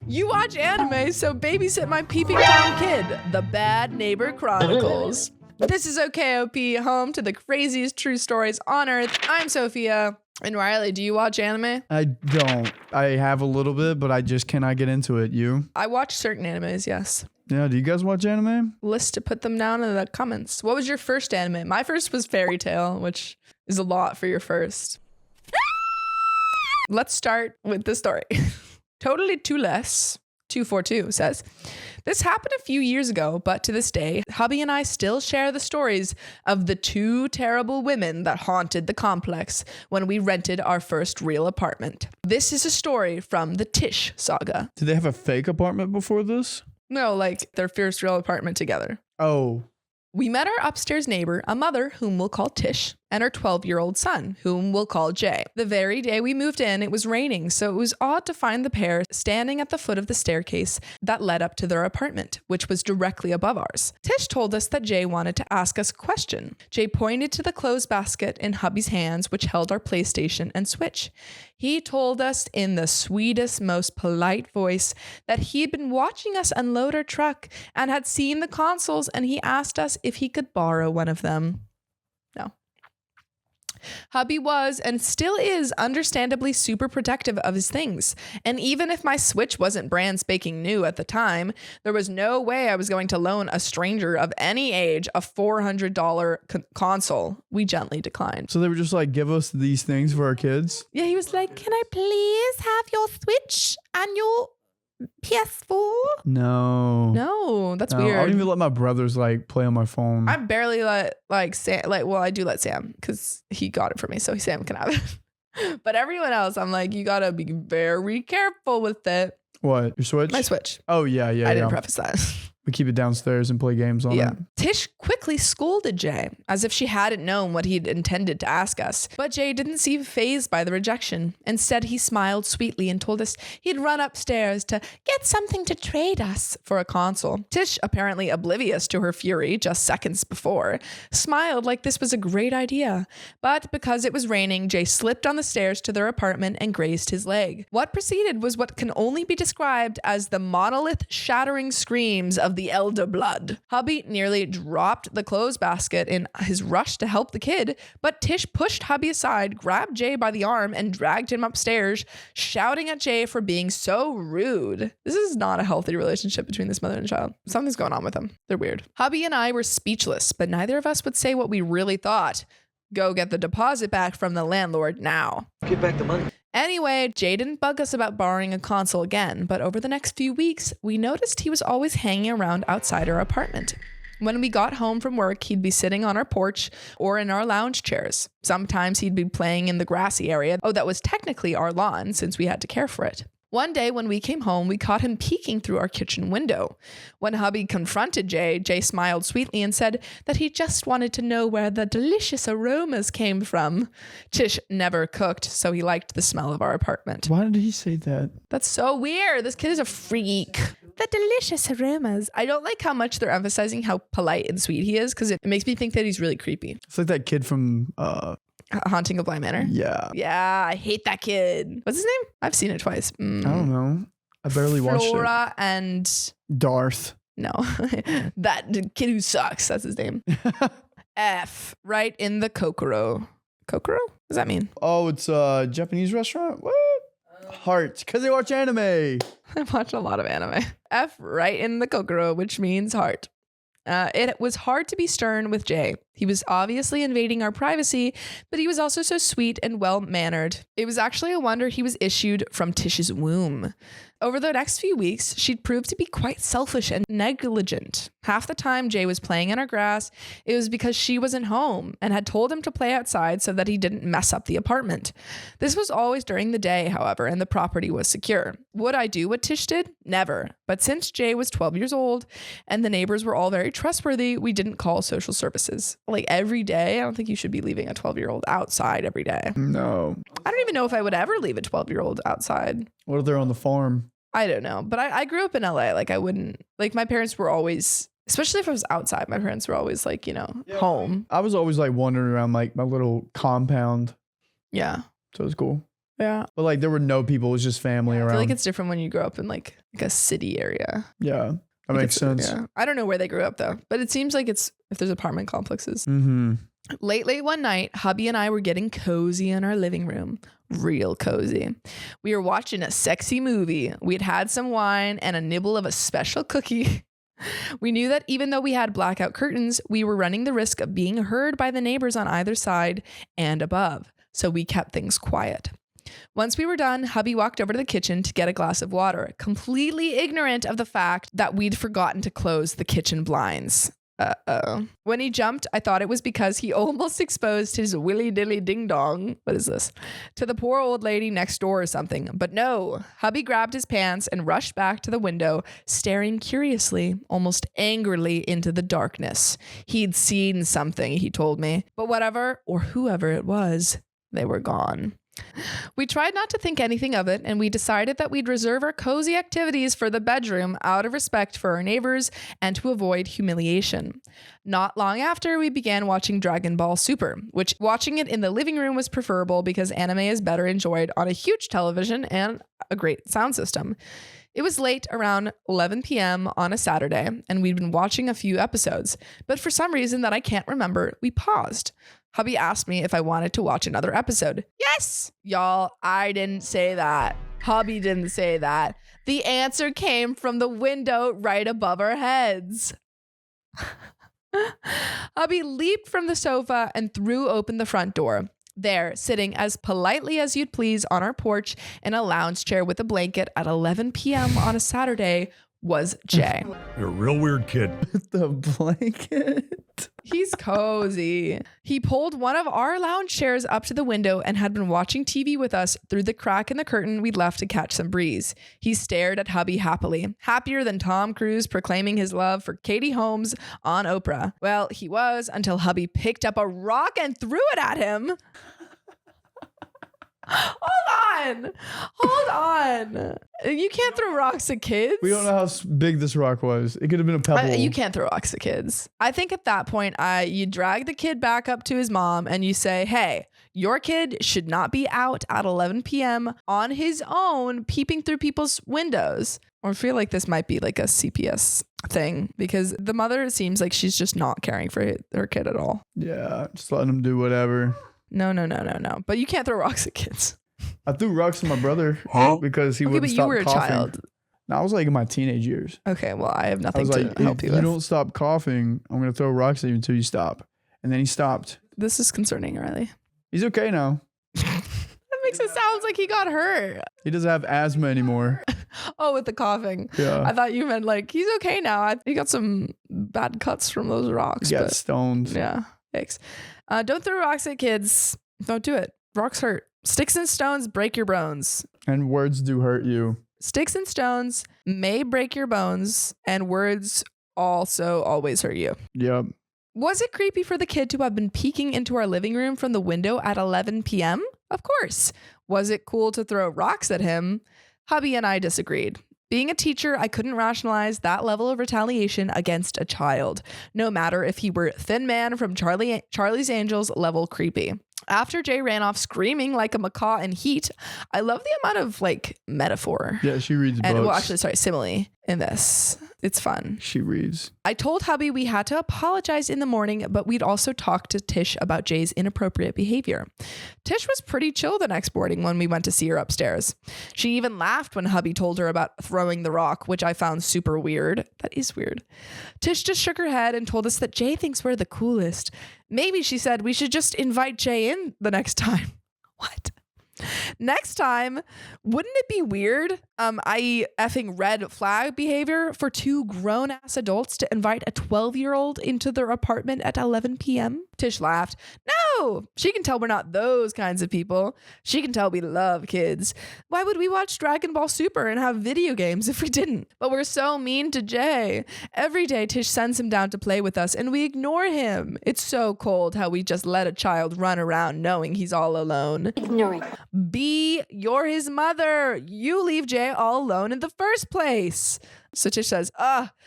You watch anime, so babysit my Peeping-Tom kid, The Bad Neighbor Chronicles. This is OKOP, home to the craziest true stories on Earth. I'm Sophia. And Riley, do you watch anime? I don't. I have a little bit, but I just cannot get into it. You? I watch certain animes, yes. Yeah, do you guys watch anime? List to put them down in the comments. What was your first anime? My first was Fairy Tail, which is a lot for your first. Let's start with the story. Totally Too Less 242 says, this happened a few years ago, but to this day, hubby and I still share the stories of the two terrible women that haunted the complex when we rented our first real apartment. This is a story from the Tish saga. Did they have a fake apartment before this? No, like their first real apartment together. Oh. We met our upstairs neighbor, a mother whom we'll call Tish, and her 12-year-old son, whom we'll call Jay. The very day we moved in, it was raining, so it was odd to find the pair standing at the foot of the staircase that led up to their apartment, which was directly above ours. Tish told us that Jay wanted to ask us a question. Jay pointed to the clothes basket in hubby's hands, which held our PlayStation and Switch. He told us in the sweetest, most polite voice that he'd been watching us unload our truck and had seen the consoles, and he asked us if he could borrow one of them. No. Hubby was and still is understandably super protective of his things. And even if my Switch wasn't brand spanking new at the time, there was no way I was going to loan a stranger of any age a $400 console. We gently declined. So they were just like, give us these things for our kids? Yeah, he was like, can I please have your Switch and your PS4? No, that's weird. I don't even let my brothers like play on my phone. I barely let Sam, I do let Sam because he got it for me, so Sam can have it. But everyone else, I'm like, you gotta be very careful with it. What? Your Switch? My Switch. Oh yeah. I didn't preface that. We keep it downstairs and play games on it. Tish quickly scolded Jay as if she hadn't known what he'd intended to ask us. But Jay didn't seem fazed by the rejection. Instead, he smiled sweetly and told us he'd run upstairs to get something to trade us for a console. Tish, apparently oblivious to her fury just seconds before, smiled like this was a great idea. But because it was raining, Jay slipped on the stairs to their apartment and grazed his leg. What proceeded was what can only be described as the monolith shattering screams of the elder blood. Hubby nearly dropped the clothes basket in his rush to help the kid, but Tish pushed hubby aside, grabbed Jay by the arm, and dragged him upstairs, shouting at Jay for being so rude. This is not a healthy relationship between this mother and child. Something's going on with them. They're weird. Hubby and I were speechless, but neither of us would say what we really thought. Go get the deposit back from the landlord now. Give back the money. Anyway, Jay didn't bug us about borrowing a console again, but over the next few weeks, we noticed he was always hanging around outside our apartment. When we got home from work, he'd be sitting on our porch or in our lounge chairs. Sometimes he'd be playing in the grassy area. Oh, that was technically our lawn since we had to care for it. One day when we came home, we caught him peeking through our kitchen window. When hubby confronted Jay, Jay smiled sweetly and said that he just wanted to know where the delicious aromas came from. Tish never cooked, so he liked the smell of our apartment. Why did he say that? That's so weird. This kid is a freak. The delicious aromas. I don't like how much they're emphasizing how polite and sweet he is because it makes me think that he's really creepy. It's like that kid from Haunting of Bly Manor. Yeah, I hate that kid. What's his name? I've seen it twice. I don't know. I barely watched it. Flora and Darth. No, that kid who sucks. That's his name. F right in the Kokoro. Kokoro? What does that mean? Oh, it's a Japanese restaurant. What? Heart, because they watch anime. I watch a lot of anime. F right in the Kokoro, which means heart. It was hard to be stern with Jay. He was obviously invading our privacy, but he was also so sweet and well-mannered. It was actually a wonder he was issued from Tish's womb. Over the next few weeks, she'd proved to be quite selfish and negligent. Half the time Jay was playing in our grass, it was because she wasn't home and had told him to play outside so that he didn't mess up the apartment. This was always during the day, however, and the property was secure. Would I do what Tish did? Never. But since Jay was 12 years old and the neighbors were all very trustworthy, we didn't call social services. Like every day, I don't think you should be leaving a 12-year-old outside every day. No. I don't even know if I would ever leave a 12-year-old outside. What if they're on the farm? I don't know. But I grew up in LA. Like I wouldn't, like my parents were always, especially if I was outside, my parents were always like, you know, home. I was always like wandering around like my little compound. Yeah. So it was cool. Yeah. But like there were no people. It was just family I around. feel like it's different when you grow up in like a city area. Yeah. That makes sense. Yeah. I don't know where they grew up though, but it seems like it's if there's apartment complexes. Mm-hmm. Late one night, hubby and I were getting cozy in our living room. Real cozy. We were watching a sexy movie. We'd had some wine and a nibble of a special cookie. We knew that even though we had blackout curtains, we were running the risk of being heard by the neighbors on either side and above. So we kept things quiet. Once we were done, hubby walked over to the kitchen to get a glass of water, completely ignorant of the fact that we'd forgotten to close the kitchen blinds. Uh-oh. When he jumped, I thought it was because he almost exposed his willy-dilly ding-dong, what is this, to the poor old lady next door or something. But no, hubby grabbed his pants and rushed back to the window, staring curiously, almost angrily into the darkness. He'd seen something, he told me. But whatever, or whoever it was, they were gone. We tried not to think anything of it, and we decided that we'd reserve our cozy activities for the bedroom out of respect for our neighbors and to avoid humiliation. Not long after, we began watching Dragon Ball Super, which watching it in the living room was preferable because anime is better enjoyed on a huge television and a great sound system. It was late, around 11 p.m. on a Saturday, and we'd been watching a few episodes, but for some reason that I can't remember, we paused. Hubby asked me if I wanted to watch another episode. Yes! Y'all, I didn't say that. Hubby didn't say that. The answer came from the window right above our heads. Hubby leaped from the sofa and threw open the front door. There, sitting as politely as you'd please on our porch in a lounge chair with a blanket at 11 p.m. on a Saturday was Jay. You're a real weird kid. The blanket. He's cozy. He pulled one of our lounge chairs up to the window and had been watching TV with us through the crack in the curtain we'd left to catch some breeze. He stared at hubby happily, happier than Tom Cruise proclaiming his love for Katie Holmes on Oprah. Well, he was until hubby picked up a rock and threw it at him. Hold on. You can't throw rocks at kids. We don't know how big this rock was. It could have been a pebble. You can't throw rocks at kids. I think at that point, you drag the kid back up to his mom and you say, hey, your kid should not be out at 11 p.m. on his own, peeping through people's windows. Or I feel like this might be like a CPS thing because the mother seems like she's just not caring for her kid at all. Yeah, just letting them do whatever. No. But you can't throw rocks at kids. I threw rocks at my brother because he wouldn't stop coughing. But you were a child. No, I was like in my teenage years. Okay, well, I have I nothing was to like, help if you with. you don't stop coughing, I'm going to throw rocks at you until you stop. And then he stopped. This is concerning, Riley. He's okay now. That makes it sound like he got hurt. He doesn't have asthma anymore. Oh, with the coughing. Yeah. I thought you meant like, he's okay now. He got some bad cuts from those rocks. He got stoned. Yeah, thanks. Don't throw rocks at kids. Don't do it. Rocks hurt. Sticks and stones break your bones. And words do hurt you. Sticks and stones may break your bones, and words also always hurt you. Yep. Was it creepy for the kid to have been peeking into our living room from the window at 11 p.m.? Of course. Was it cool to throw rocks at him? Hubby and I disagreed. Being a teacher, I couldn't rationalize that level of retaliation against a child, no matter if he were Thin Man from Charlie's Angels level creepy. After Jay ran off screaming like a macaw in heat, I love the amount of like metaphor. Yeah, she reads books. Well, actually, sorry, simile in this. It's fun. She reads. I told hubby we had to apologize in the morning, but we'd also talk to Tish about Jay's inappropriate behavior. Tish was pretty chill the next morning when we went to see her upstairs. She even laughed when hubby told her about throwing the rock, which I found super weird. That is weird. Tish just shook her head and told us that Jay thinks we're the coolest. Maybe, she said, we should just invite Jay in the next time. What? Next time, wouldn't it be weird, i.e. effing red flag behavior for two grown-ass adults to invite a 12-year-old into their apartment at 11 p.m.? Tish laughed. No, she can tell we're not those kinds of people. She can tell we love kids. Why would we watch Dragon Ball Super and have video games if we didn't? But we're so mean to Jay. Every day Tish sends him down to play with us and we ignore him. It's so cold how we just let a child run around knowing he's all alone. Ignoring. You're his mother. You leave Jay all alone in the first place. So Tish says,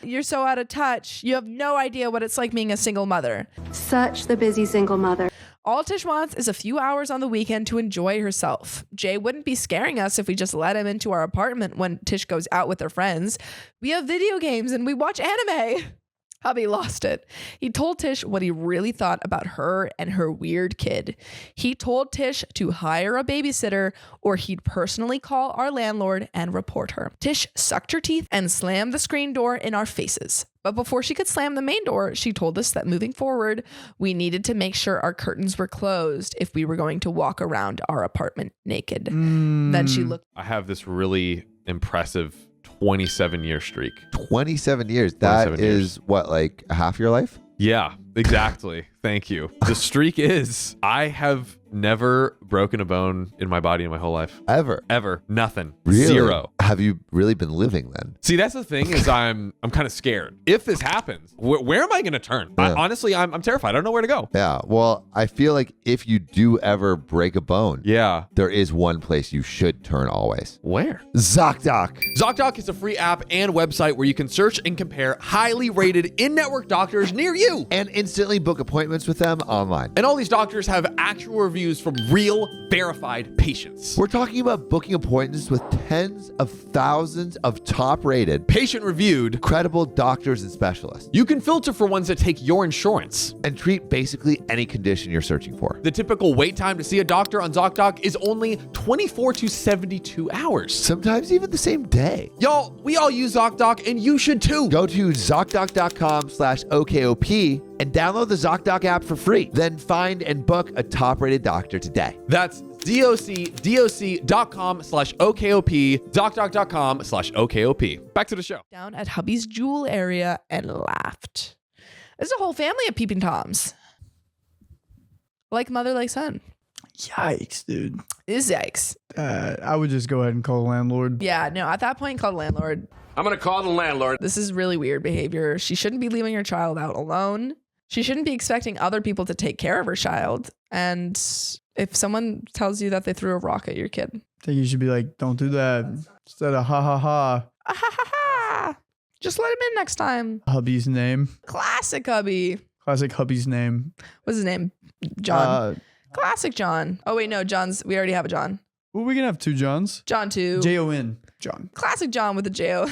you're so out of touch. You have no idea what it's like being a single mother. Such the busy single mother. All Tish wants is a few hours on the weekend to enjoy herself. Jay wouldn't be scaring us if we just let him into our apartment when Tish goes out with her friends. We have video games and we watch anime. Hubby lost it. He told Tish what he really thought about her and her weird kid. He told Tish to hire a babysitter or he'd personally call our landlord and report her. Tish sucked her teeth and slammed the screen door in our faces. But before she could slam the main door, she told us that moving forward, we needed to make sure our curtains were closed if we were going to walk around our apartment naked. Then she looked. I have this really impressive 27-year streak. 27 years. That 27 is years. what, like half your life? Yeah, exactly. Thank you. The streak is I have never broken a bone in my body in my whole life. Ever. Nothing. Really? 0. Have you really been living then? See, that's the thing is I'm kind of scared. If this happens, where am I going to turn? Yeah. Honestly, I'm terrified. I don't know where to go. Yeah. Well, I feel like if you do ever break a bone, Yeah. there is one place you should turn always. Where? ZocDoc. ZocDoc is a free app and website where you can search and compare highly rated in-network doctors near you. And instantly book appointments with them online. And all these doctors have actual reviews from real, verified patients. We're talking about booking appointments with tens of thousands of top-rated, Patient-reviewed. credible doctors and specialists, You can filter for ones that take your insurance. and treat basically any condition you're searching for. The typical wait time to see a doctor on ZocDoc is only 24 to 72 hours. Sometimes even the same day. Y'all, we all use ZocDoc and you should too. Go to ZocDoc.com/OKOP and download the ZocDoc app for free. Then find and book a top-rated doctor today. That's ZocDoc.com/OKOP, ZocDoc.com/OKOP. Back to the show. down at hubby's jewel area and laughed. There's a whole family of Peeping-Toms. Like mother, like son. Yikes, dude. Is yikes. I would just go ahead and call the landlord. Yeah, no, at that point, call the landlord. I'm going to call the landlord. This is really weird behavior. She shouldn't be leaving her child out alone. She shouldn't be expecting other people to take care of her child. And if someone tells you that they threw a rock at your kid, I think you should be like, don't do that. Instead of ha ha ha. ah, ha, ha, ha. Just let him in next time. Hubby's name. Classic hubby. Classic hubby's name. What's his name? John. Classic John. Oh, wait, no, John's. We already have a John. Well, we can have two Johns. John 2. Jon. John. Classic John with a J-O.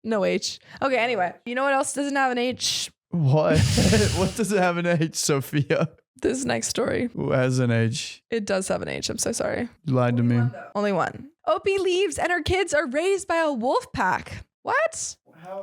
No H. Okay, anyway. You know what else doesn't have an H? What? What does it have an H, Sophia? This next story. Who has an H? It does have an H. I'm so sorry. You lied to me. Only one. Opie leaves and her kids are raised by a wolf pack. What?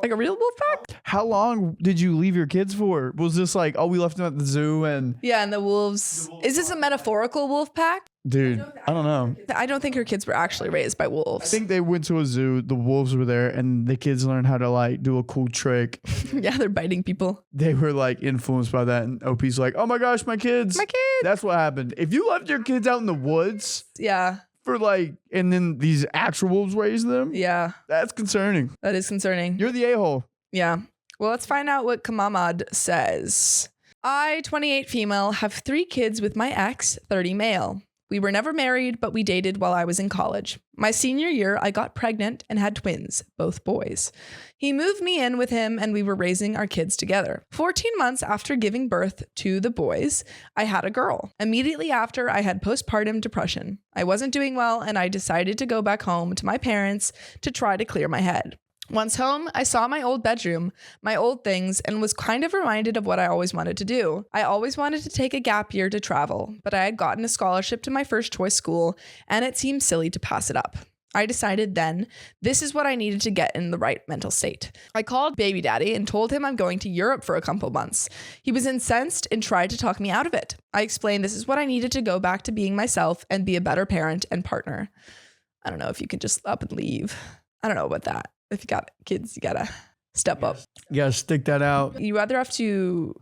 Like a real wolf pack? How long did you leave your kids for? Was this like, oh, we left them at the zoo and... Yeah, and the wolves. Is this a metaphorical wolf pack? Dude, I don't know. I don't think her kids were actually raised by I wolves. think they went to a zoo, the wolves were there, and the kids learned how to like do a cool trick. Yeah, they're biting people. They were like influenced by that, and OP's like, oh my gosh, my kids. My kids. That's what happened. If you left your kids out in the woods Yeah. for like, and then these actual wolves raised them, Yeah. that's concerning. That is concerning. You're the a-hole. Yeah. Well, let's find out what Kamamad says. I, 28 female, have 3 kids with my ex, 30 male. We were never married, but we dated while I was in college. My senior year, I got pregnant and had twins, both boys. He moved me in with him and we were raising our kids together. 14 months after giving birth to the boys, I had a girl. Immediately after, I had postpartum depression. I wasn't doing well and I decided to go back home to my parents to try to clear my head. Once home, I saw my old bedroom, my old things, and was kind of reminded of what I always wanted to do. I always wanted to take a gap year to travel, but I had gotten a scholarship to my first choice school, and it seemed silly to pass it up. I decided then, this is what I needed to get in the right mental state. I called baby daddy and told him I'm going to Europe for a couple months. He was incensed and tried to talk me out of it. I explained this is what I needed to go back to being myself and be a better parent and partner. I don't know if you could just up and leave. I don't know about that. If you got kids, you gotta step up. You gotta stick that out. You either have to,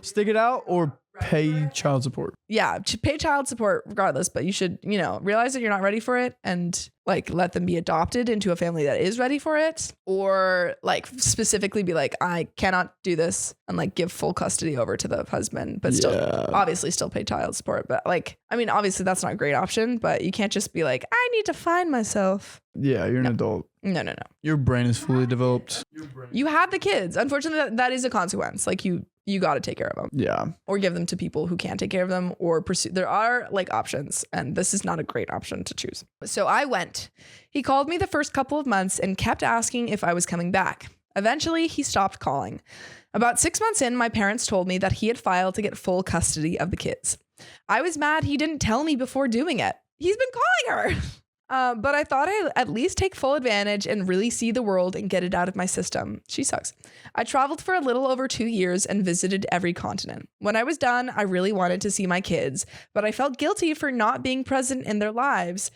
Stick it out or pay child support. yeah, pay child support regardless, but you should, realize that you're not ready for it and like let them be adopted into a family that is ready for it, or like specifically be like, I cannot do this, and like give full custody over to the husband, but still obviously still pay child support. But like, I mean, obviously that's not a great option, but you can't just be like, I need to find myself. Yeah, you're an adult. No. Your brain is fully developed. You had the kids. Unfortunately, that is a consequence. Like you you got to take care of them. Yeah. Or give them to people who can't take care of them or pursue. There are like options, and this is not a great option to choose. So I went. He called me the first couple of months and kept asking if I was coming back. Eventually, he stopped calling. About 6 months in, my parents told me that he had filed to get full custody of the kids. I was mad he didn't tell me before doing it. He's been calling her. But I thought I'd at least take full advantage and really see the world and get it out of my system. She sucks. I traveled for a little over 2 years and visited every continent. When I was done, I really wanted to see my kids, but I felt guilty for not being present in their lives,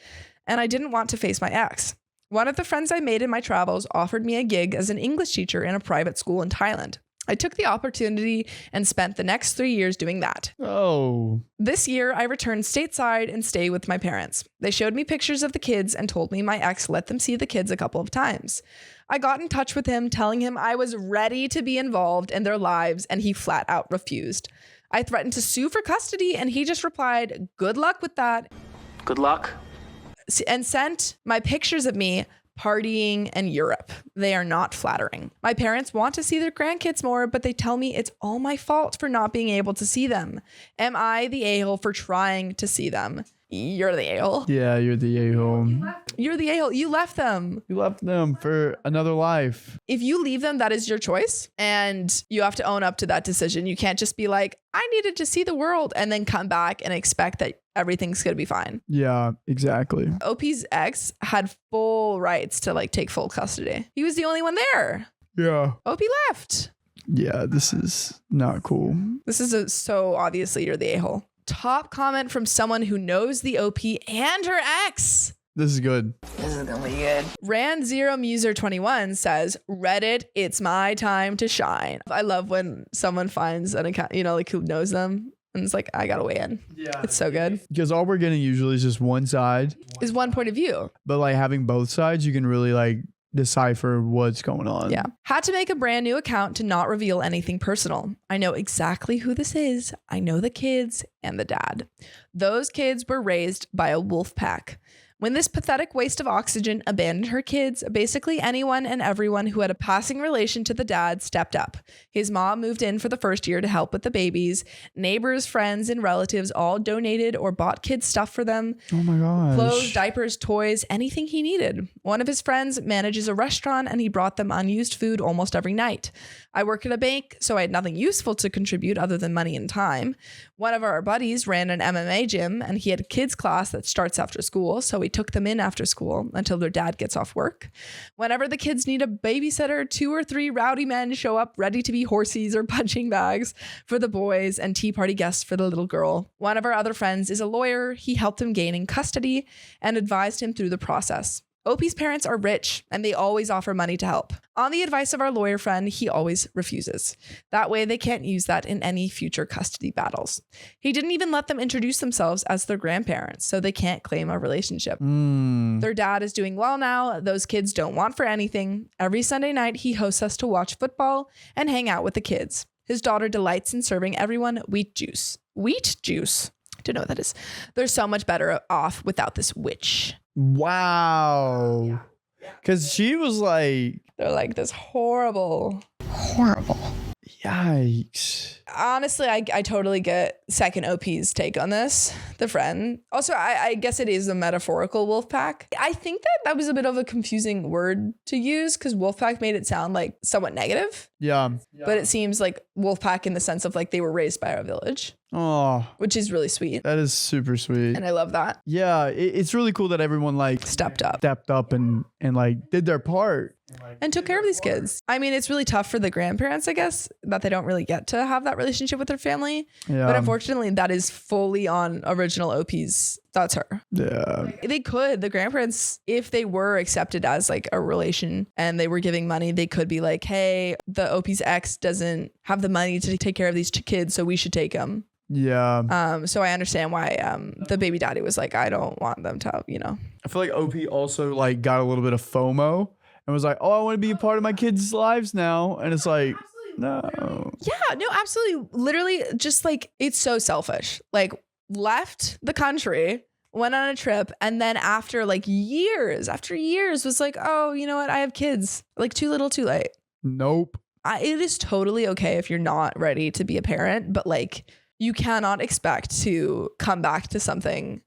and I didn't want to face my ex. One of the friends I made in my travels offered me a gig as an English teacher in a private school in Thailand. I took the opportunity and spent the next 3 years doing that. Oh. This year, I returned stateside and stayed with my parents. They showed me pictures of the kids and told me my ex let them see the kids a couple of times. I got in touch with him, telling him I was ready to be involved in their lives, and he flat out refused. I threatened to sue for custody, and he just replied, "Good luck with that." Good luck. And sent my pictures of me partying in Europe. They are not flattering. My parents want to see their grandkids more, but they tell me it's all my fault for not being able to see them. Am I the a-hole for trying to see them? You're the a-hole. Yeah, you're the a-hole. You're the a-hole. You left them. You left them for another life. If you leave them, that is your choice. And you have to own up to that decision. You can't just be like, I needed to see the world and then come back and expect that everything's going to be fine. Yeah, exactly. OP's ex had full rights to like take full custody. He was the only one there. Yeah. OP left. Yeah, this is not cool. This is so obviously you're the a-hole. Top comment from someone who knows the OP and her ex. This is good. This is gonna be good. Rand0Muser21 says, Reddit, it's my time to shine. I love when someone finds an account, you know, like who knows them. And it's like, I gotta weigh in. Yeah. It's so good. Because all we're getting usually is just one side. Is one point of view. But like having both sides, you can really like decipher what's going on. Yeah. Had to make a brand new account to not reveal anything personal. I know exactly who this is. I know the kids and the dad. Those kids were raised by a wolf pack. When this pathetic waste of oxygen abandoned her kids, basically anyone and everyone who had a passing relation to the dad stepped up. His mom moved in for the first year to help with the babies. Neighbors, friends, and relatives all donated or bought kids stuff for them. Oh my gosh. Clothes, diapers, toys, anything he needed. One of his friends manages a restaurant and he brought them unused food almost every night. I work at a bank, so I had nothing useful to contribute other than money and time. One of our buddies ran an MMA gym and he had a kids class that starts after school, so we took them in after school until their dad gets off work. Whenever the kids need a babysitter, 2 or 3 rowdy men show up ready to be horsies or punching bags for the boys and tea party guests for the little girl. One of our other friends is a lawyer. He helped him gain in custody and advised him through the process. OP's parents are rich and they always offer money to help. On the advice of our lawyer friend, he always refuses. That way they can't use that in any future custody battles. He didn't even let them introduce themselves as their grandparents, so they can't claim a relationship. Their dad is doing well now. Those kids don't want for anything. Every Sunday night, he hosts us to watch football and hang out with the kids. His daughter delights in serving everyone wheat juice. Wheat juice? I don't know what that is. They're so much better off without this witch. Wow. Because she was like... They're like this horrible. Yikes. Honestly, I totally get second OP's take on this, the friend. Also, I guess it is a metaphorical wolf pack. I think that was a bit of a confusing word to use because wolf pack made it sound like somewhat negative. Yeah. But it seems like wolf pack in the sense of like they were raised by a village. Oh, which is really sweet. That is super sweet. And I love that. Yeah, it's really cool that everyone like stepped up and like did their part. And took care of these kids. I mean, it's really tough for the grandparents, I guess, that they don't really get to have that relationship with their family. Yeah. But unfortunately, that is fully on original OP's. That's her. Yeah. The grandparents, if they were accepted as like a relation and they were giving money, they could be like, hey, the OP's ex doesn't have the money to take care of these kids, so we should take them. Yeah. So I understand why the baby daddy was like, I don't want them to, you know. I feel like OP also like got a little bit of FOMO and was like, oh, I want to be a part of my kids' lives now. And it's like, no. Yeah, no, absolutely. Literally just like, it's so selfish. Like left the country, went on a trip. And then after years was like, oh, you know what? I have kids. Like too little, too late. Nope. It is totally okay if you're not ready to be a parent, but like you cannot expect to come back to something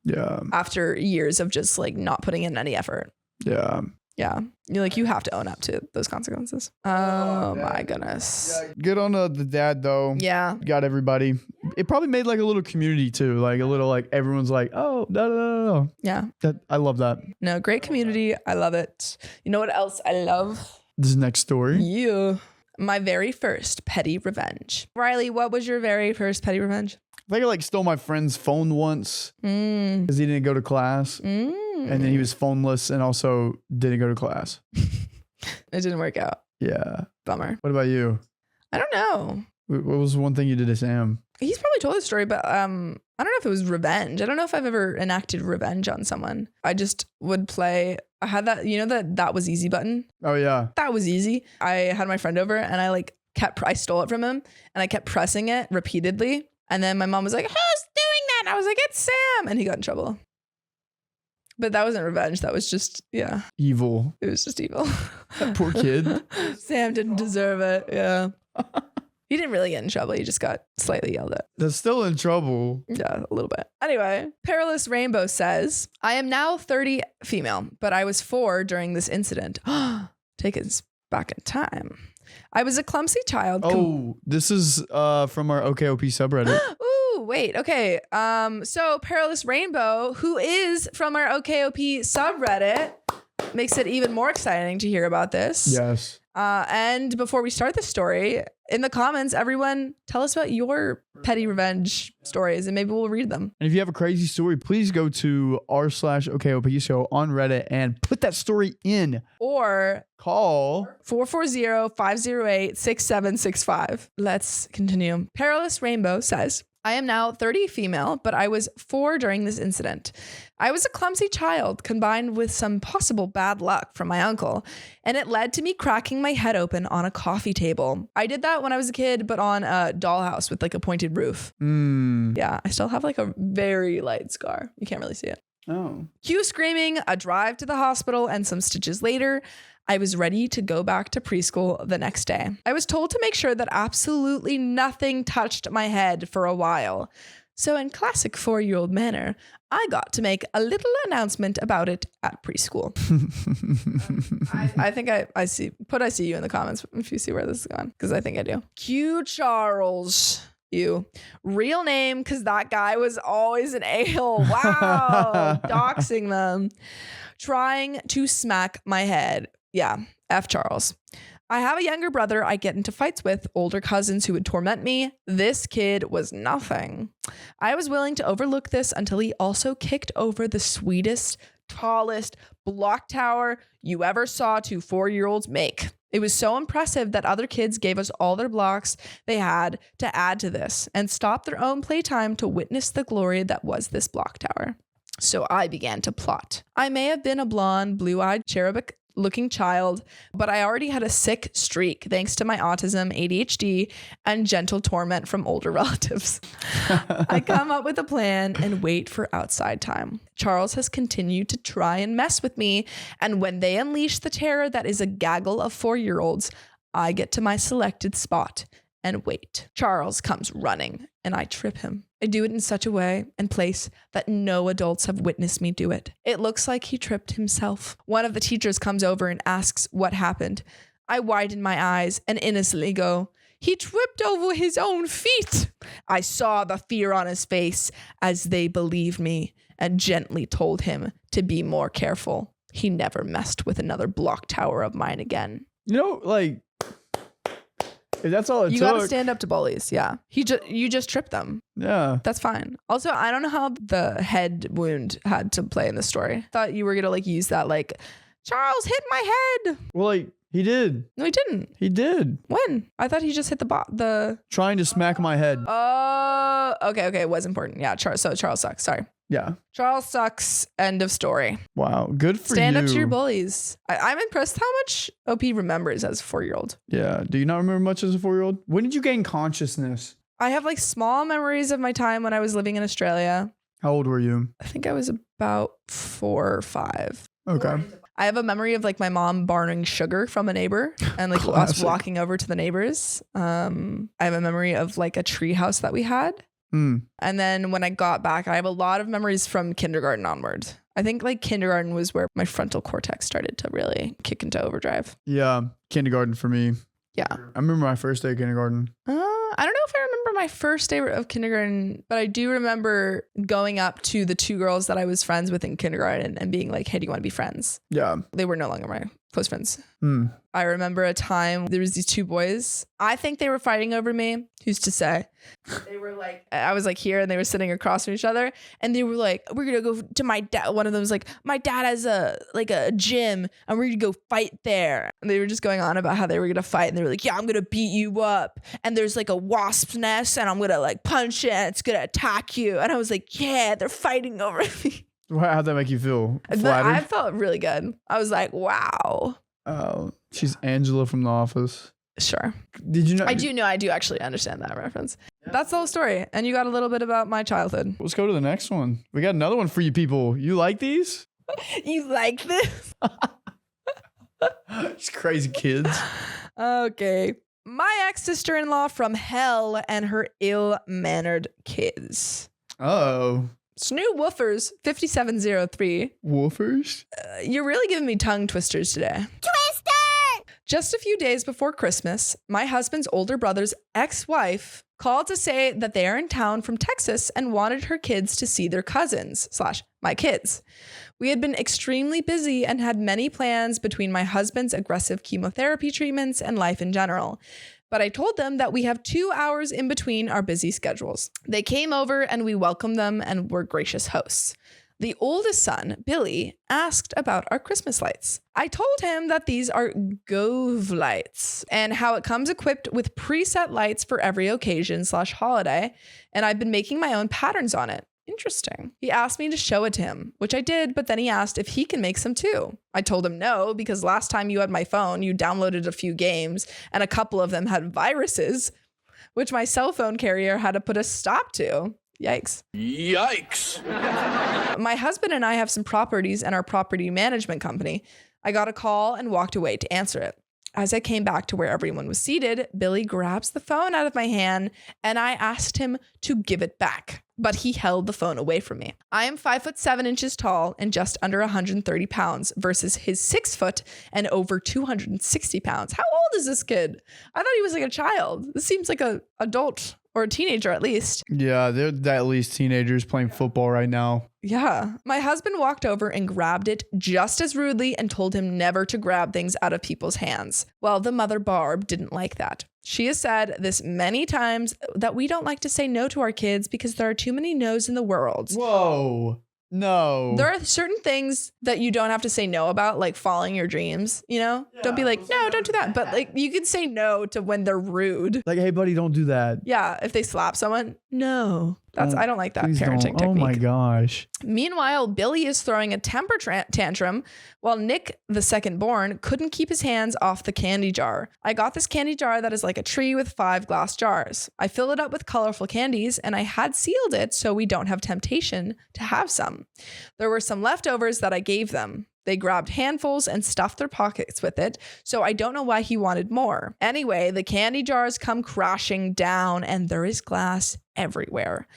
after years of just like not putting in any effort. Yeah. Yeah. You have to own up to those consequences. Oh my goodness. Yeah, good on the dad though. Yeah. Got everybody. It probably made like a little community too. Like a little like everyone's like, oh, no. Yeah. I love that. No, great community. I love it. You know what else I love? This next story. You. My very first petty revenge. Riley, what was your very first petty revenge? I think I like stole my friend's phone once because he didn't go to class. And then he was phoneless and also didn't go to class. It didn't work out. Yeah. Bummer. What about you? I don't know. What was one thing you did to Sam? He's probably told this story, but I don't know if it was revenge. I don't know if I've ever enacted revenge on someone. I just would play. I had that, that was easy button. Oh yeah. That was easy. I had my friend over and I stole it from him and I kept pressing it repeatedly. And then my mom was like, who's doing that? And I was like, it's Sam. And he got in trouble. But that wasn't revenge. That was just, evil. It was just evil. That poor kid. Sam didn't deserve it. Yeah. He didn't really get in trouble. He just got slightly yelled at. That's still in trouble. Yeah, a little bit. Anyway, Perilous Rainbow says, I am now 30 female, but I was 4 during this incident. Take us back in time. I was a clumsy child. This is from our OKOP subreddit. Ooh, wait. Okay. So Perilous Rainbow, who is from our OKOP subreddit, makes it even more exciting to hear about this. Yes. And before we start the story, in the comments, everyone tell us about your petty revenge stories and maybe we'll read them. And if you have a crazy story, please go to r/OKOP show on Reddit and put that story in. Or call 440-508-6765. Let's continue. Perilous Rainbow says, I am now 30 female, but I was 4 during this incident. I was a clumsy child combined with some possible bad luck from my uncle, and it led to me cracking my head open on a coffee table. I did that when I was a kid, but on a dollhouse with like a pointed roof. Yeah, I still have like a very light scar. You can't really see it. Oh. Cue screaming, a drive to the hospital, and some stitches later, I was ready to go back to preschool the next day. I was told to make sure that absolutely nothing touched my head for a while. So in classic 4-year-old manner, I got to make a little announcement about it at preschool. I think I see. I see you in the comments if you see where this is going, because I think I do. Q Charles. You. Real name, because that guy was always an a-hole. Wow. Doxing them. Trying to smack my head. Yeah, F Charles. I have a younger brother I get into fights with, older cousins who would torment me. This kid was nothing. I was willing to overlook this until he also kicked over the sweetest, tallest block tower you ever saw 2 4-year-olds make. It was so impressive that other kids gave us all their blocks they had to add to this and stopped their own playtime to witness the glory that was this block tower. So I began to plot. I may have been a blonde, blue-eyed, cherubic looking child, but I already had a sick streak thanks to my autism, ADHD, and gentle torment from older relatives. I come up with a plan and wait for outside time. Charles has continued to try and mess with me, and when they unleash the terror that is a gaggle of 4-year-olds, I get to my selected spot and wait. Charles comes running, and I trip him. I do it in such a way and place that no adults have witnessed me do it. It looks like he tripped himself. One of the teachers comes over and asks what happened. I widen my eyes and innocently go, he tripped over his own feet. I saw the fear on his face as they believed me and gently told him to be more careful. He never messed with another block tower of mine again. If that's all it took. You gotta stand up to bullies. Yeah. You just tripped them. Yeah. That's fine. Also, I don't know how the head wound had to play in the story. Thought you were gonna use that Charles hit my head. Well, he did. No, he didn't. He did. When? I thought he just hit the Trying to smack my head. Okay. It was important. Yeah, Charles sucks. Sorry. Yeah. Charles sucks. End of story. Wow. Good for you. Stand up to your bullies. I'm impressed how much OP remembers as a 4-year-old. Yeah. Do you not remember much as a 4-year-old? When did you gain consciousness? I have small memories of my time when I was living in Australia. How old were you? I think I was about 4 or 5. Okay. I have a memory of like my mom borrowing sugar from a neighbor and like us walking over to the neighbors. I have a memory of like a tree house that we had. And then when I got back, I have a lot of memories from kindergarten onward. I think like kindergarten was where my frontal cortex started to really kick into overdrive. Yeah, kindergarten for me. Yeah. I remember my first day of kindergarten. I don't know if I remember my first day of kindergarten, but I do remember going up to the two girls that I was friends with in kindergarten and being like, hey, do you want to be friends? Yeah. They were no longer my close friends. I remember a time there was these two boys. I think they were fighting over me. Who's to say? They were like, I was like here and they were sitting across from each other and they were like, we're going to go to my dad. One of them was like, my dad has a gym and we're going to go fight there. And they were just going on about how they were going to fight. And they were like, yeah, I'm going to beat you up. And there's like a wasp's nest and I'm going to like punch it and it's going to attack you. And I was like, yeah, they're fighting over me. How'd that make you feel? I Flattered? felt really good. I was like, wow. Oh, she's Angela from The Office. Sure. Did you know? I do actually understand that reference. That's the whole story. And you got a little bit about my childhood. Let's go to the next one. We got another one for you people. You like these? You like this? It's crazy kids. Okay. My ex-sister-in-law from hell and her ill-mannered kids. Oh. Snoo Woofers 5703. Woofers? You're really giving me tongue twisters today. Twister! Just a few days before Christmas, my husband's older brother's ex-wife called to say that they are in town from Texas and wanted her kids to see their cousins / my kids. We had been extremely busy and had many plans between my husband's aggressive chemotherapy treatments and life in general. But I told them that we have 2 hours in between our busy schedules. They came over and we welcomed them and were gracious hosts. The oldest son, Billy, asked about our Christmas lights. I told him that these are Gove lights and how it comes equipped with preset lights for every occasion / holiday, and I've been making my own patterns on it. Interesting. He asked me to show it to him, which I did, but then he asked if he can make some too. I told him no, because last time you had my phone, you downloaded a few games, and a couple of them had viruses, which my cell phone carrier had to put a stop to. Yikes. Yikes. My husband and I have some properties in our property management company. I got a call and walked away to answer it. As I came back to where everyone was seated, Billy grabs the phone out of my hand and I asked him to give it back, but he held the phone away from me. I am 5'7" tall and just under 130 pounds versus his 6 foot and over 260 pounds. How old is this kid? I thought he was like a child. This seems like an adult or a teenager at least. Yeah, they're at least teenagers playing football right now. Yeah. My husband walked over and grabbed it just as rudely and told him never to grab things out of people's hands. Well, the mother Barb didn't like that. She has said this many times that we don't like to say no to our kids because there are too many no's in the world. Whoa. No. There are certain things that you don't have to say no about, like following your dreams, you know? Yeah, don't be like, no, don't do that. But like you can say no to when they're rude. Like, hey, buddy, don't do that. Yeah. If they slap someone, no. I don't like that parenting technique. Oh my gosh. Meanwhile, Billy is throwing a temper tantrum while Nick, the second born, couldn't keep his hands off the candy jar. I got this candy jar that is like a tree with 5 glass jars. I fill it up with colorful candies and I had sealed it so we don't have temptation to have some. There were some leftovers that I gave them. They grabbed handfuls and stuffed their pockets with it, so I don't know why he wanted more. Anyway, the candy jars come crashing down and there is glass everywhere.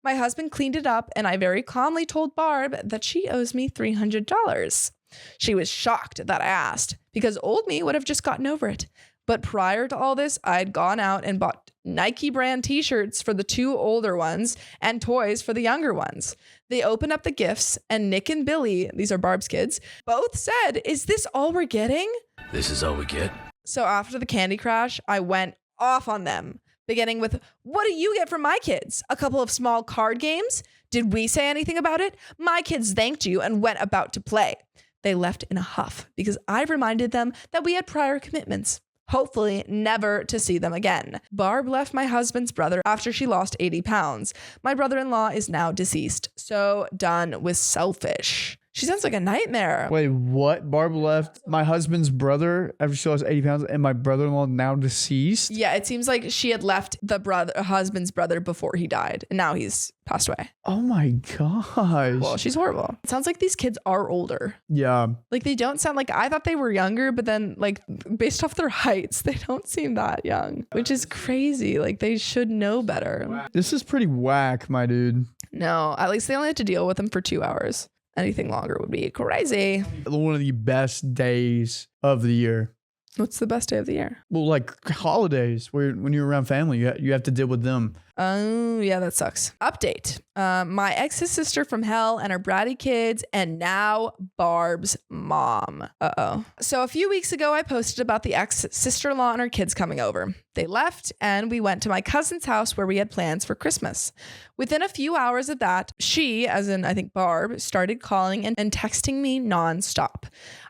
My husband cleaned it up and I very calmly told Barb that she owes me $300. She was shocked that I asked because old me would have just gotten over it. But prior to all this, I'd gone out and bought Nike brand t-shirts for the 2 older ones and toys for the younger ones. They opened up the gifts and Nick and Billy, these are Barb's kids, both said, "Is this all we're getting?" This is all we get. So after the candy crash, I went off on them, beginning with, "What do you get from my kids? A couple of small card games? Did we say anything about it? My kids thanked you and went about to play." They left in a huff because I reminded them that we had prior commitments. Hopefully never to see them again. Barb left my husband's brother after she lost 80 pounds. My brother-in-law is now deceased, so done with selfish. She sounds like a nightmare. Wait, what? Barb left my husband's brother after she lost 80 pounds and my brother-in-law now deceased? Yeah, it seems like she had left the husband's brother before he died, and now he's passed away. Oh my gosh. Well, she's horrible. It sounds like these kids are older. Yeah. Like they don't sound like, I thought they were younger, but then like based off their heights, they don't seem that young, which is crazy. Like they should know better. This is pretty whack, my dude. No, at least they only had to deal with them for 2 hours. Anything longer would be crazy. One of the best days of the year. What's the best day of the year? Well, like holidays, when you're around family, you have to deal with them. Oh, yeah, that sucks. Update. My ex's sister from hell and her bratty kids, and now Barb's mom. Uh-oh. So a few weeks ago, I posted about the ex-sister-in-law and her kids coming over. They left, and we went to my cousin's house where we had plans for Christmas. Within a few hours of that, she, as in I think Barb, started calling and texting me nonstop.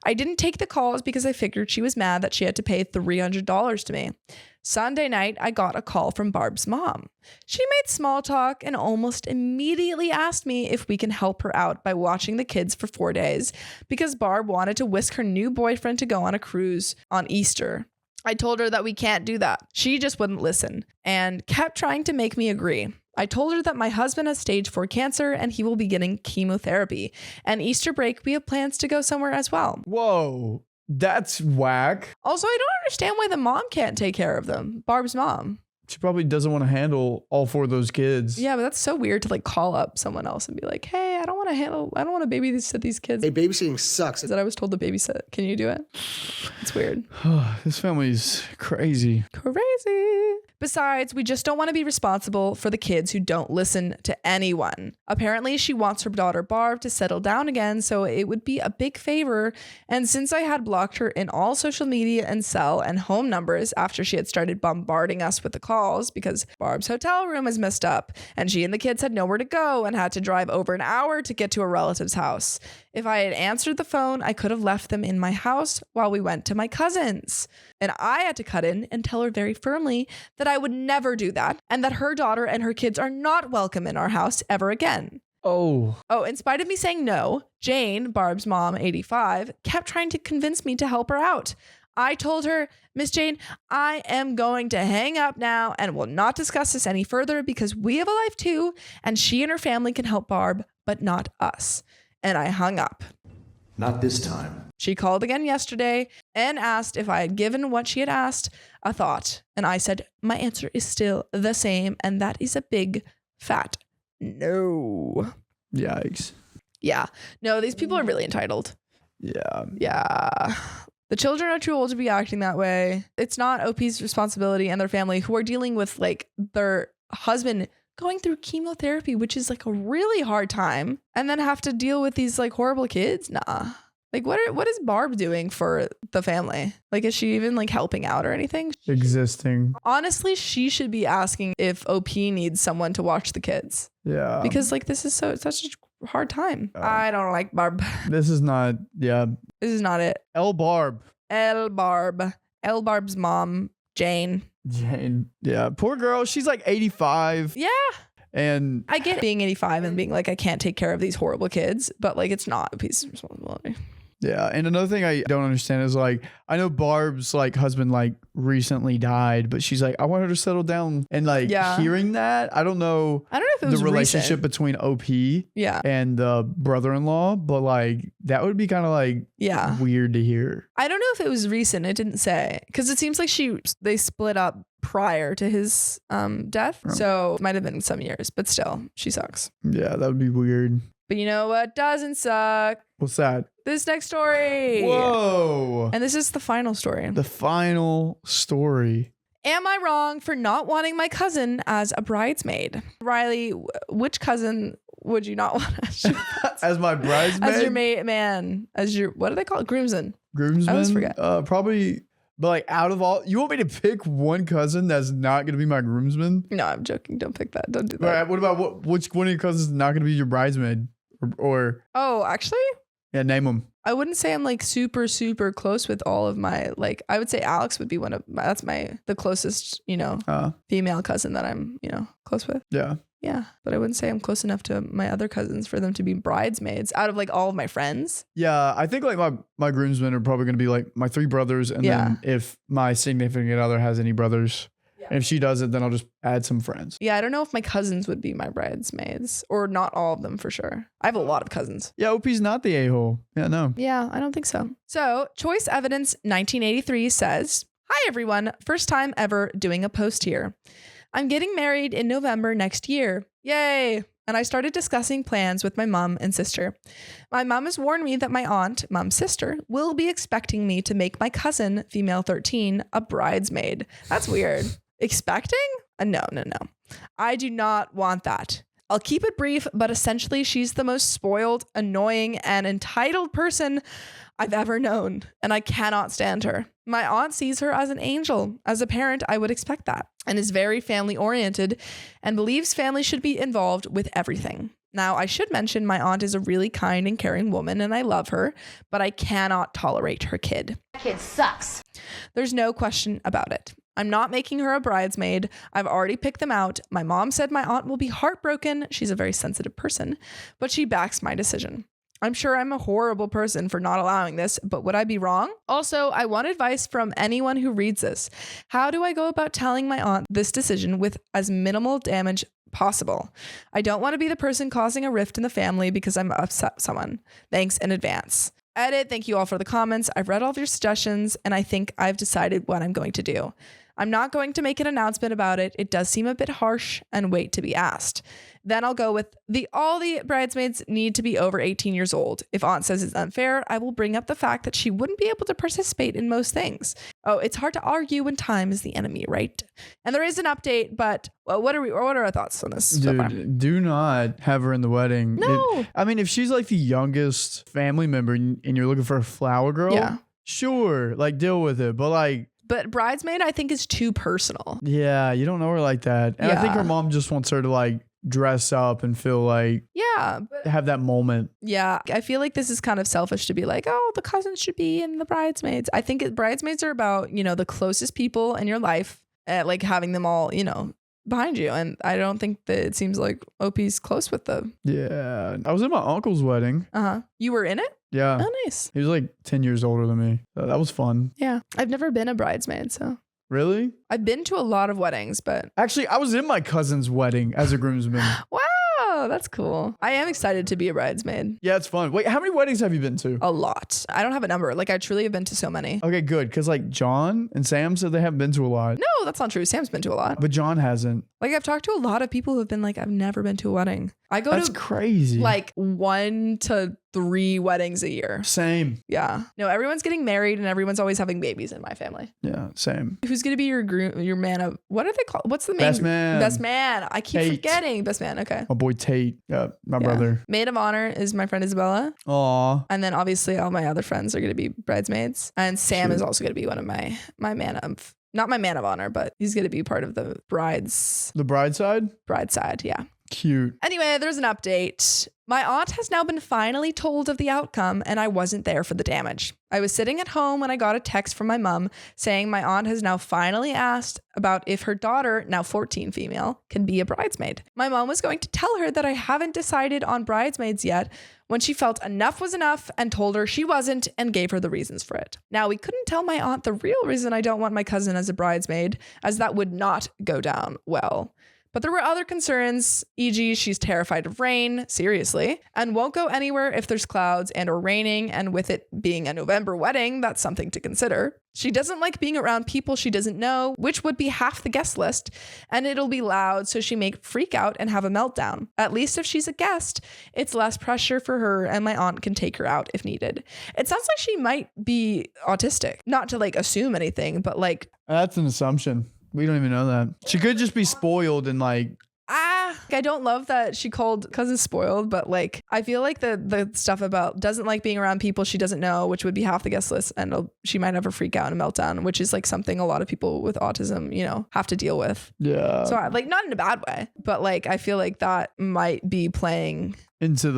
I didn't take the calls because I figured she was mad that she had to pay $300 to me. Sunday night, I got a call from Barb's mom. She made small talk and almost immediately asked me if we can help her out by watching the kids for 4 days because Barb wanted to whisk her new boyfriend to go on a cruise on Easter. I told her that we can't do that. She just wouldn't listen and kept trying to make me agree. I told her that my husband has stage 4 cancer and he will be getting chemotherapy. And Easter break, we have plans to go somewhere as well. Whoa. That's whack. Also, I don't understand why the mom can't take care of them. Barb's mom. She probably doesn't want to handle all 4 of those kids. Yeah, but that's so weird to like call up someone else and be like, hey, I don't want to babysit these kids. Hey, babysitting sucks. That I was told to babysit. Can you do it? It's weird. This family's crazy. Crazy. Besides, we just don't want to be responsible for the kids who don't listen to anyone. Apparently, she wants her daughter Barb to settle down again, so it would be a big favor. And since I had blocked her in all social media and cell and home numbers after she had started bombarding us with the calls because Barb's hotel room is messed up and she and the kids had nowhere to go and had to drive over an hour to get to a relative's house. If I had answered the phone, I could have left them in my house while we went to my cousin's. And I had to cut in and tell her very firmly that I would never do that and that her daughter and her kids are not welcome in our house ever again. Oh, in spite of me saying no, Jane, Barb's mom, 85, kept trying to convince me to help her out. I told her, Miss Jane, I am going to hang up now and will not discuss this any further because we have a life too, and she and her family can help Barb, but not us. And I hung up. Not this time. She called again yesterday and asked if I had given what she had asked a thought. And I said, my answer is still the same. And that is a big, fat no. yikes. Yeah. No, these people are really entitled. Yeah. Yeah. The children are too old to be acting that way. It's not OP's responsibility and their family who are dealing with like their husband going through chemotherapy, which is like a really hard time, and then have to deal with these like horrible kids. Nah. Like what is Barb doing for the family? Like, is she even like helping out or anything? Existing. Honestly, she should be asking if OP needs someone to watch the kids. Yeah. Because like this is such a hard time. I don't like Barb. This is not, yeah. This is not it. L Barb. L Barb's mom, Jane. Jane. Yeah. Poor girl. She's like 85. Yeah. And I get being 85 and being like, I can't take care of these horrible kids, but like, it's not a piece of responsibility. yeah. And another thing I don't understand is like, I know Barb's like husband like recently died, but she's like, I want her to settle down. And like hearing that, I don't know if it was the relationship recent. between OP Yeah. and the brother-in-law, but like that would be kind of like weird to hear. I don't know if it was recent. It didn't say, because it seems like they split up prior to his death. Oh. So it might have been some years, but still, she sucks. Yeah, that would be weird. But you know what doesn't suck? What's that? This next story. Whoa. And this is the final story. The final story. Am I wrong for not wanting my cousin as a bridesmaid? Riley, which cousin would you not want as my bridesmaid? As your man. As your, what do they call it? Groomsman. Groomsman? I always forget. Probably, but like out of all, you want me to pick one cousin that's not going to be my groomsman? No, I'm joking. Don't pick that. Don't do that. All right, what about which one of your cousins is not going to be your bridesmaid? Or oh, actually? Yeah, name them. I wouldn't say I'm like super, super close with all of my, like, I would say Alex would be the closest, female cousin that I'm, close with. Yeah. Yeah, but I wouldn't say I'm close enough to my other cousins for them to be bridesmaids out of like all of my friends. Yeah, I think like my groomsmen are probably going to be like my 3 brothers. And then if my significant other has any brothers, and if she does it, then I'll just add some friends. Yeah, I don't know if my cousins would be my bridesmaids or not all of them for sure. I have a lot of cousins. Yeah, OP's not the a-hole. Yeah, no. Yeah, I don't think so. So Choice Evidence 1983 says, "Hi everyone, first time ever doing a post here. I'm getting married in November next year. Yay! And I started discussing plans with my mom and sister. My mom has warned me that my aunt, mom's sister, will be expecting me to make my cousin, female 13, a bridesmaid." That's weird. Expecting? No. I do not want that. I'll keep it brief, but essentially she's the most spoiled, annoying, and entitled person I've ever known, and I cannot stand her. My aunt sees her as an angel. As a parent, I would expect that, and is very family oriented and believes family should be involved with everything. Now, I should mention my aunt is a really kind and caring woman, and I love her, but I cannot tolerate her kid. That kid sucks. There's no question about it. I'm not making her a bridesmaid. I've already picked them out. My mom said my aunt will be heartbroken. She's a very sensitive person, but she backs my decision. I'm sure I'm a horrible person for not allowing this, but would I be wrong? Also, I want advice from anyone who reads this. How do I go about telling my aunt this decision with as minimal damage possible? I don't want to be the person causing a rift in the family because I'm upset someone. Thanks in advance. Edit, thank you all for the comments. I've read all of your suggestions and I think I've decided what I'm going to do. I'm not going to make an announcement about it. It does seem a bit harsh and wait to be asked. Then I'll go with all the bridesmaids need to be over 18 years old. If aunt says it's unfair, I will bring up the fact that she wouldn't be able to participate in most things. Oh, it's hard to argue when time is the enemy, right? And there is an update, but what are our thoughts on this? Dude, so far? Do not have her in the wedding. No. I mean, if she's like the youngest family member and you're looking for a flower girl, sure, like deal with it. But bridesmaid, I think, is too personal. Yeah, you don't know her like that. And I think her mom just wants her to like dress up and feel like have that moment. Yeah, I feel like this is kind of selfish to be like, oh, the cousins should be in the bridesmaids. I think bridesmaids are about, the closest people in your life, like having them all, behind you. And I don't think that it seems like OP's close with them. Yeah, I was in my uncle's wedding. You were in it? Yeah. Oh, nice. He was like 10 years older than me. So that was fun. Yeah. I've never been a bridesmaid, so. Really? I've been to a lot of weddings, but. Actually, I was in my cousin's wedding as a groomsman. Wow, that's cool. I am excited to be a bridesmaid. Yeah, it's fun. Wait, how many weddings have you been to? A lot. I don't have a number. Like, I truly have been to so many. Okay, good. Because like John and Sam said they haven't been to a lot. No, that's not true. Sam's been to a lot. But John hasn't. Like, I've talked to a lot of people who have been like, I've never been to a wedding. That's crazy. Like 1 to 3 weddings a year. Same. Yeah. No, everyone's getting married and everyone's always having babies in my family. Yeah, same. Who's going to be your man of, what are they called? What's the name? Best man. Best man. I keep Tate. forgetting. Best man. Okay. My boy Tate. Yeah, my brother. Maid of honor is my friend Isabella. Aw. And then obviously all my other friends are going to be bridesmaids. And Sam is also going to be one of my man of, not my man of honor, but he's going to be part of the brides. The bride side? Bride side, yeah. Cute. Anyway, there's an update. My aunt has now been finally told of the outcome, and I wasn't there for the damage. I was sitting at home when I got a text from my mom saying my aunt has now finally asked about if her daughter, now 14 female, can be a bridesmaid. My mom was going to tell her that I haven't decided on bridesmaids yet when she felt enough was enough and told her she wasn't and gave her the reasons for it. Now, we couldn't tell my aunt the real reason I don't want my cousin as a bridesmaid, as that would not go down well. But there were other concerns, e.g. she's terrified of rain, seriously, and won't go anywhere if there's clouds and or raining, and with it being a November wedding, that's something to consider. She doesn't like being around people she doesn't know, which would be half the guest list, and it'll be loud, so she may freak out and have a meltdown. At least if she's a guest, it's less pressure for her, and my aunt can take her out if needed. It sounds like she might be autistic. Not to like assume anything, but like... That's an assumption. We don't even know that. She could just be spoiled and like... I don't love that she called cousin spoiled, but like I feel like the stuff about doesn't like being around people she doesn't know, which would be half the guest list, and she might have a freak out and a meltdown, which is like something a lot of people with autism, have to deal with. Yeah. So like not in a bad way, but like I feel like that might be playing into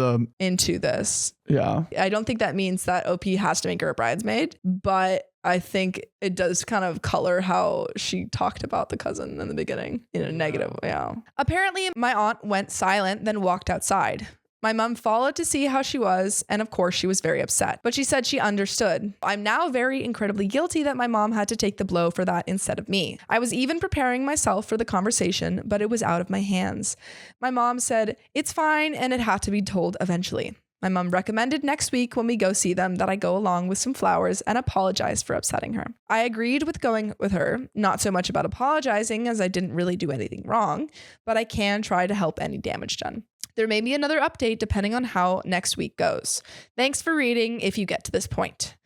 this. Yeah. I don't think that means that OP has to make her a bridesmaid, but I think it does kind of color how she talked about the cousin in the beginning in a negative way. Yeah. Apparently, my aunt went silent, then walked outside. My mom followed to see how she was, and of course she was very upset, but she said she understood. I'm now very incredibly guilty that my mom had to take the blow for that instead of me. I was even preparing myself for the conversation, but it was out of my hands. My mom said, it's fine, and it had to be told eventually. My mom recommended next week when we go see them that I go along with some flowers and apologize for upsetting her. I agreed with going with her, not so much about apologizing as I didn't really do anything wrong, but I can try to help any damage done. There may be another update depending on how next week goes. Thanks for reading if you get to this point.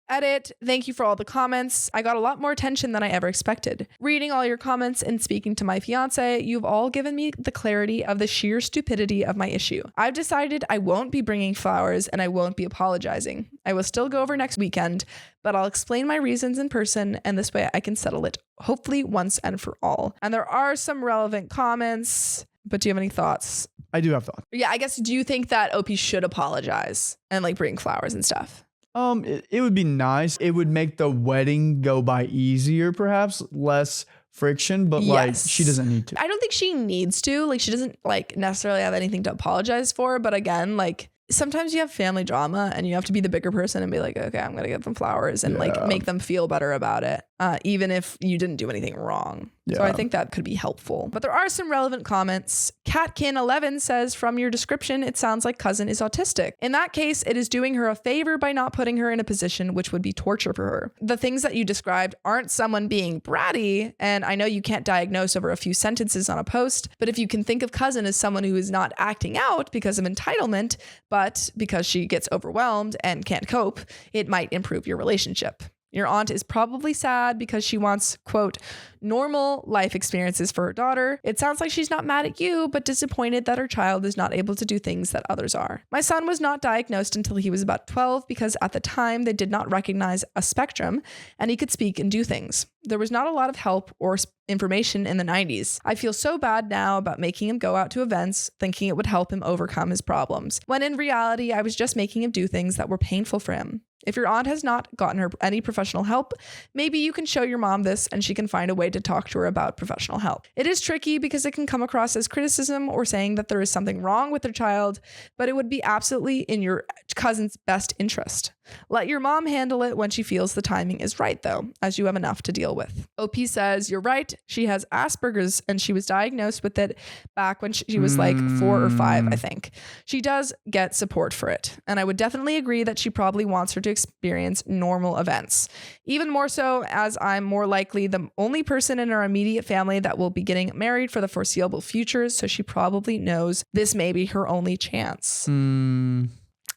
Edit, thank you for all the comments. I got a lot more attention than I ever expected. Reading all your comments and speaking to my fiance, you've all given me the clarity of the sheer stupidity of my issue. I've decided I won't be bringing flowers and I won't be apologizing. I will still go over next weekend, but I'll explain my reasons in person, and this way I can settle it, hopefully once and for all. And there are some relevant comments, but do you have any thoughts? I do have thoughts. Yeah, I guess, do you think that OP should apologize and like bring flowers and stuff? It would be nice. It would make the wedding go by easier, perhaps less friction, but like she doesn't need to. I don't think she needs to. Like, she doesn't like necessarily have anything to apologize for. But again, like, sometimes you have family drama and you have to be the bigger person and be like, okay, I'm gonna give them flowers and like make them feel better about it, even if you didn't do anything wrong. So I think that could be helpful. But there are some relevant comments. Catkin11 says, from your description, it sounds like cousin is autistic. In that case, it is doing her a favor by not putting her in a position which would be torture for her. The things that you described aren't someone being bratty, and I know you can't diagnose over a few sentences on a post, but if you can think of cousin as someone who is not acting out because of entitlement, but because she gets overwhelmed and can't cope, it might improve your relationship. Your aunt is probably sad because she wants, quote, normal life experiences for her daughter. It sounds like she's not mad at you, but disappointed that her child is not able to do things that others are. My son was not diagnosed until he was about 12 because at the time they did not recognize a spectrum and he could speak and do things. There was not a lot of help or information in the 90s. I feel so bad now about making him go out to events, thinking it would help him overcome his problems, when in reality, I was just making him do things that were painful for him. If your aunt has not gotten her any professional help, maybe you can show your mom this and she can find a way to talk to her about professional help. It is tricky because it can come across as criticism or saying that there is something wrong with their child, but it would be absolutely in your cousin's best interest. Let your mom handle it when she feels the timing is right, though, as you have enough to deal with. OP says, you're right. She has Asperger's and she was diagnosed with it back when she was like 4 or 5, I think. She does get support for it. And I would definitely agree that she probably wants her to experience normal events. Even more so as I'm more likely the only person in our immediate family that will be getting married for the foreseeable future. So she probably knows this may be her only chance.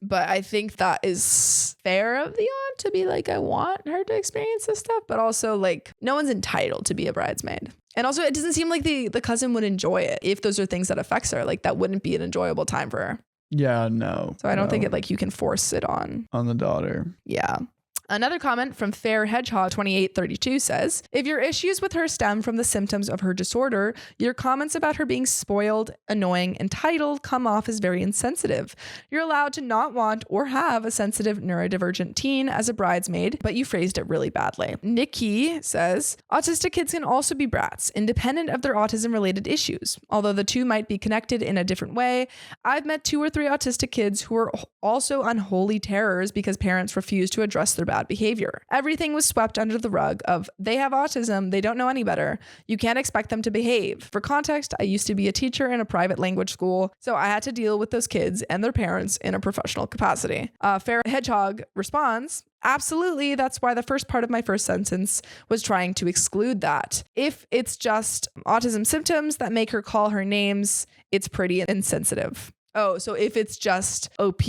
But I think that is fair of the aunt to be like, I want her to experience this stuff, but also like no one's entitled to be a bridesmaid. And also it doesn't seem like the cousin would enjoy it. If those are things that affects her, like that wouldn't be an enjoyable time for her. Yeah, no. So I don't think it like you can force it on the daughter. Yeah. Another comment from Fair Hedgehog 2832 says, if your issues with her stem from the symptoms of her disorder, your comments about her being spoiled, annoying, entitled come off as very insensitive. You're allowed to not want or have a sensitive neurodivergent teen as a bridesmaid, but you phrased it really badly. Nikki says, autistic kids can also be brats, independent of their autism-related issues. Although the two might be connected in a different way, I've met 2 or 3 autistic kids who are also unholy terrors because parents refuse to address their bad behavior. Everything was swept under the rug of they have autism, they don't know any better. You can't expect them to behave. For context, I used to be a teacher in a private language school, so I had to deal with those kids and their parents in a professional capacity. Fair Hedgehog responds, absolutely, that's why the first part of my first sentence was trying to exclude that. If it's just autism symptoms that make her call her names, it's pretty insensitive. Oh, so if it's just OP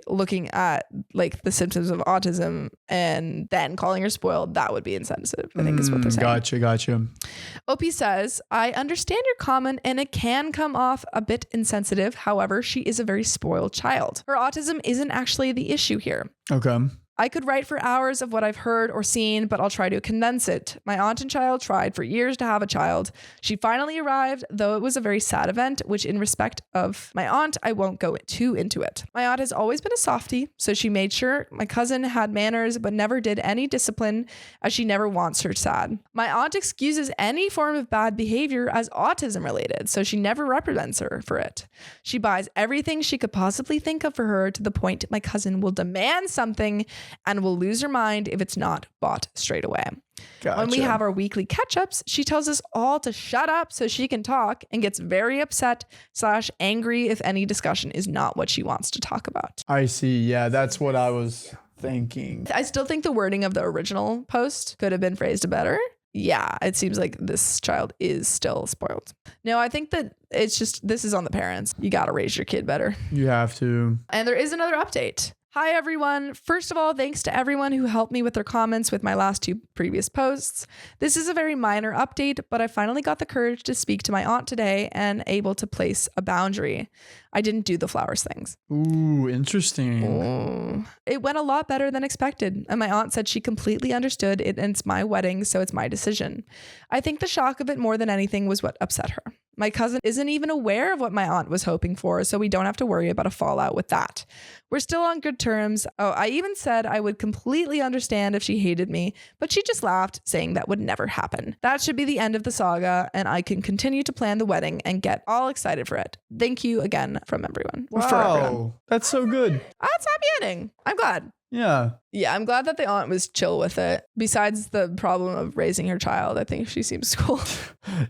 looking at like the symptoms of autism and then calling her spoiled, that would be insensitive, I think is what they're saying. Gotcha. OP says, I understand your comment and it can come off a bit insensitive. However, she is a very spoiled child. Her autism isn't actually the issue here. Okay. I could write for hours of what I've heard or seen, but I'll try to condense it. My aunt and child tried for years to have a child. She finally arrived, though it was a very sad event, which in respect of my aunt, I won't go too into it. My aunt has always been a softie, so she made sure my cousin had manners, but never did any discipline, as she never wants her sad. My aunt excuses any form of bad behavior as autism related, so she never reprimands her for it. She buys everything she could possibly think of for her, to the point my cousin will demand something and will lose her mind if it's not bought straight away. Gotcha. When we have our weekly catch-ups, she tells us all to shut up so she can talk, and gets very upset / angry if any discussion is not what she wants to talk about. I see. Yeah, that's what I was thinking. I still think the wording of the original post could have been phrased better. Yeah, it seems like this child is still spoiled. No, I think that it's just, this is on the parents. You got to raise your kid better. You have to. And there is another update. Hi, everyone. First of all, thanks to everyone who helped me with their comments with my last 2 previous posts. This is a very minor update, but I finally got the courage to speak to my aunt today and able to place a boundary. I didn't do the flowers things. Ooh, interesting. Ooh. It went a lot better than expected, and my aunt said she completely understood it, and it's my wedding, so it's my decision. I think the shock of it more than anything was what upset her. My cousin isn't even aware of what my aunt was hoping for, so we don't have to worry about a fallout with that. We're still on good terms. Oh, I even said I would completely understand if she hated me, but she just laughed, saying that would never happen. That should be the end of the saga, and I can continue to plan the wedding and get all excited for it. Thank you again from everyone. For everyone. Wow, that's so good. That's happy ending. I'm glad. Yeah. Yeah, I'm glad that the aunt was chill with it. Besides the problem of raising her child, I think she seems cool.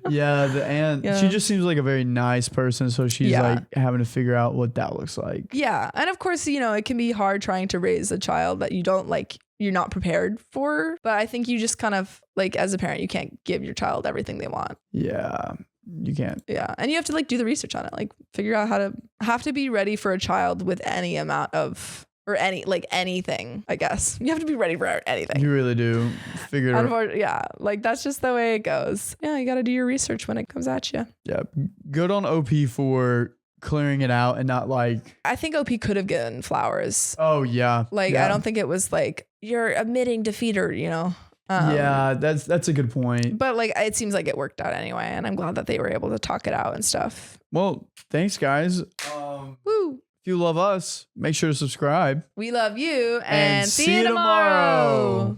Yeah, the aunt, she just seems like a very nice person. So she's like having to figure out what that looks like. Yeah. And of course, you know, it can be hard trying to raise a child that you don't like, you're not prepared for. But I think you just kind of like, as a parent, you can't give your child everything they want. Yeah. You can't. Yeah. And you have to like do the research on it, like figure out have to be ready for a child with any amount of, or anything, I guess. You have to be ready for anything. You really do. Figure it out. Yeah, like that's just the way it goes. Yeah, you got to do your research when it comes at you. Yeah. Good on OP for clearing it out and not like. I think OP could have given flowers. Oh, yeah. Like, I don't think it was like, you're admitting defeat or, you know. Yeah, that's a good point. But like, it seems like it worked out anyway. And I'm glad that they were able to talk it out and stuff. Well, thanks, guys. Woo. If you love us, make sure to subscribe. We love you and see you tomorrow.